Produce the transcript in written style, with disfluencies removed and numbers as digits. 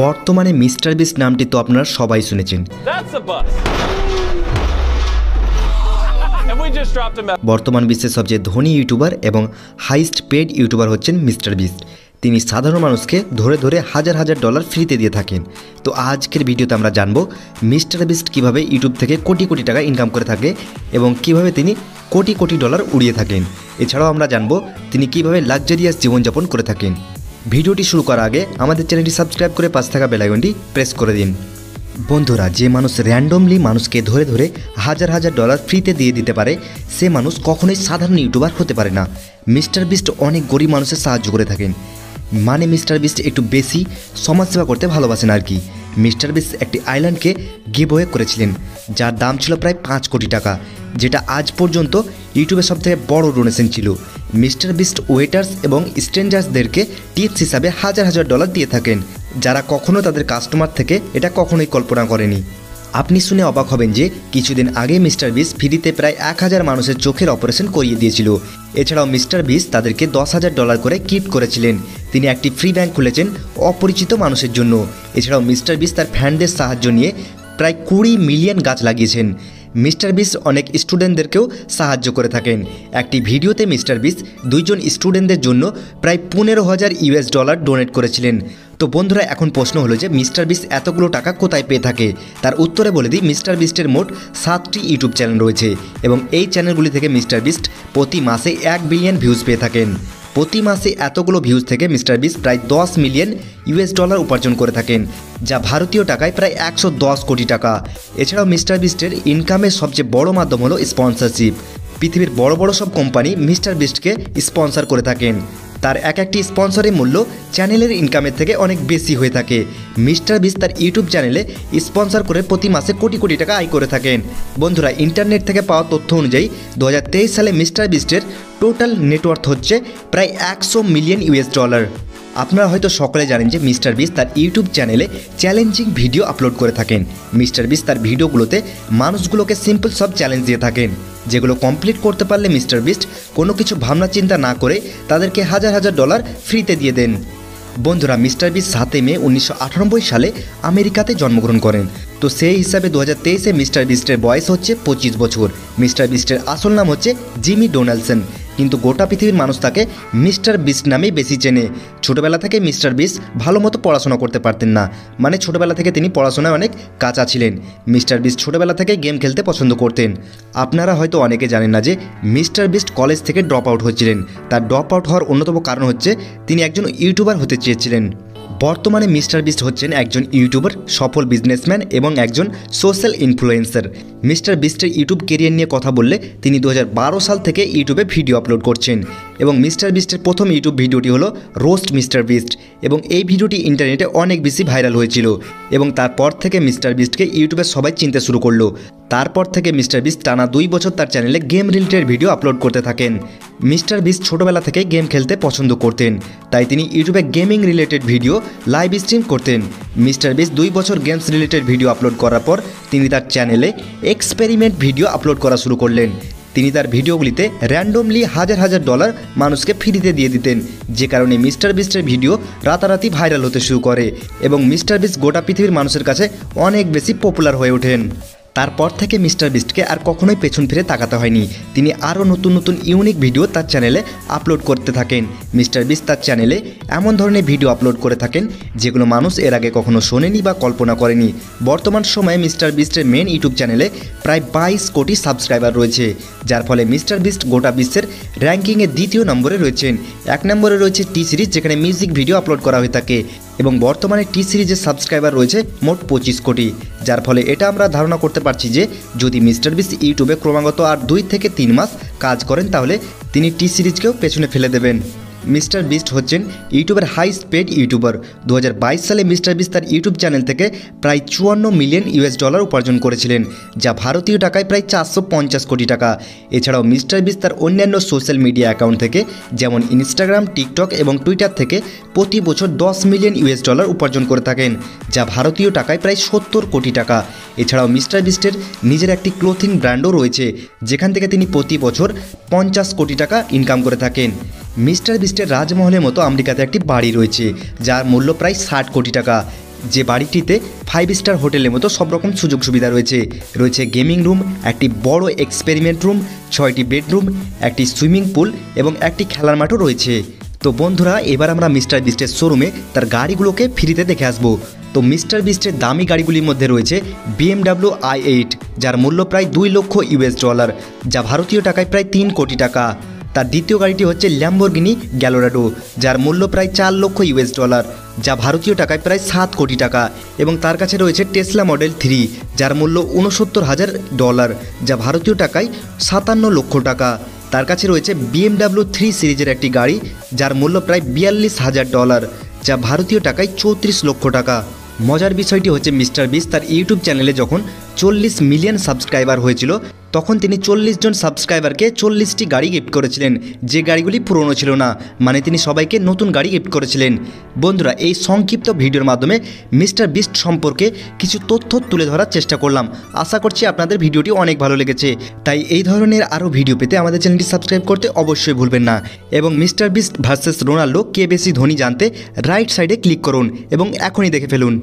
বর্তমানে mister beast নামটি তো আপনারা সবাই শুনেছেন। বর্তমান বিশ্বের সবচেয়ে ধনী ইউটিউবার এবং হাইস্ট পেড ইউটিউবার হচ্ছেন মিস্টার বিস্ট। তিনি সাধারণ মানুষকে ধরে ধরে হাজার হাজার ডলার ফ্রিতে দিয়ে থাকেন। তো আজকের ভিডিওতে আমরা জানবো মিস্টার বিস্ট কীভাবে ইউটিউব থেকে কোটি কোটি টাকা ইনকাম করে থাকে এবং কিভাবে তিনি কোটি কোটি ডলার উড়িয়ে থাকেন। এছাড়াও আমরা জানবো তিনি কিভাবে লাক্সারিয়াস জীবনযাপন করে থাকেন। ভিডিওটি শুরু করার আগে আমাদের চ্যানেলটি সাবস্ক্রাইব করে পাশে থাকা বেল আইকনটি প্রেস করে দিন। বন্ধুরা, যে মানুষ র্যান্ডমলি মানুষকে ধরে ধরে হাজার হাজার ডলার ফ্রিতে দিয়ে দিতে পারে সে মানুষ কখনোই সাধারণ ইউটিউবার হতে পারে না। মিস্টার বিস্ট অনেক গরিব মানুষের সাহায্য করে থাকেন, মানে মিস্টার বিস্ট একটু বেশি সমাজসেবা করতে ভালোবাসেন আর কি। মিস্টার বিস্ট একটি আইল্যান্ডকে গিভওয়ে করেছিলেন যার দাম ছিল প্রায় 5 কোটি টাকা, যেটা আজ পর্যন্ত ইউটিউবের সবথেকে বড় ডোনেশন ছিল। মিস্টার বিস্ট ওয়েটার্স এবং স্ট্রেঞ্জার্সদেরকে টিপস হিসাবে হাজার হাজার ডলার দিয়ে থাকেন, যারা কখনো তাদের কাস্টমার থেকে এটা কখনোই কল্পনা করেনি। আপনি শুনে অবাক হবেন যে কিছুদিন আগে মিস্টার বিস্ট ফ্রিতে প্রায় 1000 মানুষের চোখের অপারেশন করিয়ে দিয়েছিল। এছাড়াও মিস্টার বিস্ট তাদেরকে 10,000 ডলার করে গিফট করেছিলেন। তিনি একটি ফ্রি ব্যাংক খুলেছেন অপরিচিত মানুষের জন্য। এছাড়াও মিস্টার বিস্ট তার ফ্যানদের সাহায্য নিয়ে প্রায় 20 মিলিয়ন গাছ লাগিয়েছেন। মিস্টার বিস্ট অনেক স্টুডেন্টদেরকেও সাহায্য করে থাকেন। একটি ভিডিওতে মিস্টার বিস্ট 2 জন স্টুডেন্টদের জন্য প্রায় 15,000 ইউএস ডলার ডোনেট করেছিলেন। তো বন্ধুরা, এখন প্রশ্ন হলো যে মিস্টার বিস্ট এতগুলো টাকা কোথায় পেয়ে থাকে। তার উত্তরে বলে দিই, মিস্টার বিস্টের মোট 7টি ইউটিউব চ্যানেল রয়েছে এবং এই চ্যানেলগুলি থেকে মিস্টার বিস্ট প্রতি মাসে 1 বিলিয়ন ভিউজ পেয়ে থাকেন। প্রতি মাসে এতগুলো ভিউজ থেকে মিস্টার বিস্ট প্রায় 10 মিলিয়ন ইউএস ডলার উপার্জন করে থাকেন, যা ভারতীয় টাকায় প্রায় 110 কোটি টাকা। এছাড়াও মিস্টার বিস্টের ইনকামের সবচেয়ে বড় মাধ্যম হলো স্পন্সরশিপ। পৃথিবীর বড় বড় সব কোম্পানি মিস্টার বিস্টকে স্পন্সর করে থাকেন। তার এক একটি স্পন্সরের মূল্য চ্যানেলের ইনকামের থেকে অনেক বেশি হয়ে থাকে। মিস্টার বিস্ট তার ইউটিউব চ্যানেলে স্পন্সর করে প্রতি মাসে কোটি কোটি টাকা আয় করে থাকেন। বন্ধুরা, ইন্টারনেট থেকে পাওয়া তথ্য অনুযায়ী 2023 সালে মিস্টার বিস্টের টোটাল নেটওয়ার্থ হচ্ছে প্রায় 100 মিলিয়ন ইউএস ডলার। আপনারা হয়তো সকলে জানেন যে মিস্টার বিস্ট তার ইউটিউব চ্যানেলে চ্যালেঞ্জিং ভিডিও আপলোড করে থাকেন। মিস্টার বিস্ট তার ভিডিওগুলোতে মানুষগুলোকে সিম্পল সব চ্যালেঞ্জ দিয়ে থাকেন, যেগুলো কমপ্লিট করতে পারলে মিস্টার বিস্ট কোনো কিছু ভাবনা চিন্তা না করে তাদেরকে হাজার হাজার ডলার ফ্রিতে দিয়ে দেন। বন্ধুরা, মিস্টার বিস্ট 7 মে 1998 সালে আমেরিকাতে জন্মগ্রহণ করেন। তো সেই হিসাবে 2023-এ মিস্টার বিস্টের বয়স হচ্ছে 25 বছর। মিস্টার বিস্টের আসল নাম হচ্ছে জিমি ডোনাল্ডসন, কিন্তু গোটা পৃথিবীর মানুষ তাকে মিস্টার বিস্ট নামেই বেশি চেনে। ছোটোবেলা থেকে মিস্টার বিস্ট ভালো মতো পড়াশোনা করতে পারতেন না, মানে ছোটোবেলা থেকে তিনি পড়াশোনায় অনেক কাঁচা ছিলেন। মিস্টার বিস্ট ছোটোবেলা থেকে গেম খেলতে পছন্দ করতেন। আপনারা হয়তো অনেকে জানেন না যে মিস্টার বিস্ট কলেজ থেকে ড্রপ আউট হয়েছিলেন। তার ড্রপ আউট হওয়ার অন্যতম কারণ হচ্ছে তিনি একজন ইউটিউবার হতে চেয়েছিলেন। বর্তমানে মিস্টার বিস্ট হচ্ছেন একজন ইউটিউবার, সফল বিজনেসম্যান এবং একজন সোশ্যাল ইনফ্লুয়েন্সার। মিস্টার বিস্টের ইউটিউব কেরিয়ার নিয়ে কথা বললে তিনি 2012 সাল থেকে ইউটিউবে ভিডিও আপলোড করছেন এবং মিস্টার বিস্টের প্রথম ইউটিউব ভিডিওটি হলো রোস্ট মিস্টার বিস্ট এবং এই ভিডিওটি ইন্টারনেটে অনেক বেশি ভাইরাল হয়েছিল এবং তারপর থেকে মিস্টার বিস্টকে ইউটিউবে সবাই চিনতে শুরু করলো। তারপর থেকে মিস্টার বিস্ট টানা 2 বছর তার চ্যানেলে গেম রিলেটেড ভিডিও আপলোড করতে থাকেন। মিস্টার বিস্ট ছোটোবেলা থেকে গেম খেলতে পছন্দ করতেন, তাই তিনি ইউটিউবে gaming related video live stream করতেন। মিস্টার বিস্ট 2 বছর গেমস রিলেটেড ভিডিও আপলোড করার পর তিনি তার চ্যানেলে এক্সপেরিমেন্ট ভিডিও আপলোড করা শুরু করলেন। তিনি তার ভিডিওগুলিতে র্যান্ডমলি হাজার হাজার ডলার মানুষকে ফ্রিতে দিয়ে দিতেন, যে কারণে মিস্টার বিস্টের ভিডিও রাতারাতি ভাইরাল হতে শুরু করে এবং মিস্টার বিস্ট গোটা পৃথিবীর মানুষের কাছে অনেক বেশি পপুলার হয়ে ওঠেন। তারপর থেকে মিস্টার বিস্টকে আর কখনোই পেছন ফিরে তাকাতে হয়নি। তিনি আরও নতুন নতুন ইউনিক ভিডিও তার চ্যানেলে আপলোড করতে থাকেন। মিস্টার বিস্ট তার চ্যানেলে এমন ধরনের ভিডিও আপলোড করে থাকেন যেগুলো মানুষ এর আগে কখনো শোনেনি বা কল্পনা করেনি। বর্তমান সময়ে মিস্টার বিস্টের মেন ইউটিউব চ্যানেলে প্রায় 22 কোটি সাবস্ক্রাইবার রয়েছে, যার ফলে মিস্টার বিস্ট গোটা বিশ্বের র্যাঙ্কিংয়ে 2য় নম্বরে রয়েছেন। 1 নম্বরে রয়েছে টি সিরিজ, যেখানে মিউজিক ভিডিও আপলোড করা হয়ে থাকে এবং বর্তমানে টি সিরিজের সাবস্ক্রাইবার রয়েছে মোট 25 কোটি, যার ফলে এটা আমরা ধারণা করতে পারছি যে যদি মিস্টার বিস্ট ইউটিউবে ক্রমাগত আর 2 থেকে 3 মাস কাজ করেন তাহলে তিনি টি সিরিজকেও পেছনে ফেলে দেবেন। মিস্টার বিস্ট হচ্ছেন ইউটিউবের হাইস্ট পেড ইউটিউবার। 2022 সালে মিস্টার বিস্ট তার ইউটিউব চ্যানেল থেকে প্রায় 54 মিলিয়ন ইউএস ডলার উপার্জন করেছিলেন, যা ভারতীয় টাকায় প্রায় 450 কোটি টাকা। এছাড়াও মিস্টার বিস্ট তার অন্যান্য সোশ্যাল মিডিয়া অ্যাকাউন্ট থেকে যেমন ইনস্টাগ্রাম, টিকটক এবং টুইটার থেকে প্রতি বছর 10 মিলিয়ন ইউএস ডলার উপার্জন করে থাকেন, যা ভারতীয় টাকায় প্রায় 70 কোটি টাকা। এছাড়াও মিস্টার বিস্টের নিজের একটি ক্লোথিং ব্র্যান্ডও রয়েছে, যেখান থেকে তিনি প্রতি বছর 50 কোটি টাকা ইনকাম করে থাকেন। মিস্টার বিস্টের রাজমহলের মতো আমেরিকাতে একটি বাড়ি রয়েছে, যার মূল্য প্রায় 60 কোটি টাকা। যে বাড়িটিতে 5 স্টার হোটেলের মতো সব রকম সুযোগ সুবিধা রয়েছে। রয়েছে গেমিং রুম, একটি বড় এক্সপেরিমেন্ট রুম, 6টি বেডরুম, একটি সুইমিং পুল এবং একটি খেলার মাঠও রয়েছে। তো বন্ধুরা, এবার আমরা মিস্টার বিস্টের শোরুমে তার গাড়িগুলোকে ফ্রিতে দেখে আসবো। তো মিস্টার বিস্টের দামি গাড়িগুলির মধ্যে রয়েছে BMW i8, যার মূল্য প্রায় $2 লক্ষ, যা ভারতীয় টাকায় প্রায় 3 কোটি টাকা। তার দ্বিতীয় গাড়িটি হচ্ছে ল্যাম্বরগিনি গ্যালোরাডো, যার মূল্য প্রায় $4 লক্ষ, যা ভারতীয় টাকায় প্রায় 7 কোটি টাকা। এবং তার কাছে রয়েছে টেসলা মডেল 3, যার মূল্য $69,000, যা ভারতীয় টাকায় 57 লক্ষ টাকা। তার কাছে রয়েছে BMW 3 সিরিজের একটি গাড়ি, যার মূল্য প্রায় $42,000, যা ভারতীয় টাকায় 34 লক্ষ টাকা। মজার বিষয়টি হচ্ছে মিস্টার বিস্ট তার ইউটিউব চ্যানেলে যখন 40 মিলিয়ন সাবস্ক্রাইবার হয়েছিল, তখন তিনি 40 জন সাবস্ক্রাইবারকে 40টি গাড়ি গিফট করেছিলেন, যে গাড়িগুলি পুরনো ছিল না, মানে তিনি সবাইকে নতুন গাড়ি গিফট করেছিলেন। বন্ধুরা, এই সংক্ষিপ্ত ভিডিওর মাধ্যমে মিস্টার বিস্ট সম্পর্কে কিছু তথ্য তুলে ধরার চেষ্টা করলাম। আশা করছি আপনাদের ভিডিওটি অনেক ভালো লেগেছে। তাই এই ধরনের আরও ভিডিও পেতে আমাদের চ্যানেলটি সাবস্ক্রাইব করতে অবশ্যই ভুলবেন না। এবং মিস্টার বিস্ট ভার্সেস রোনাল্ডো কে বেশি ধনী জানতে রাইট সাইডে ক্লিক করুন এবং এখনই দেখে ফেলুন।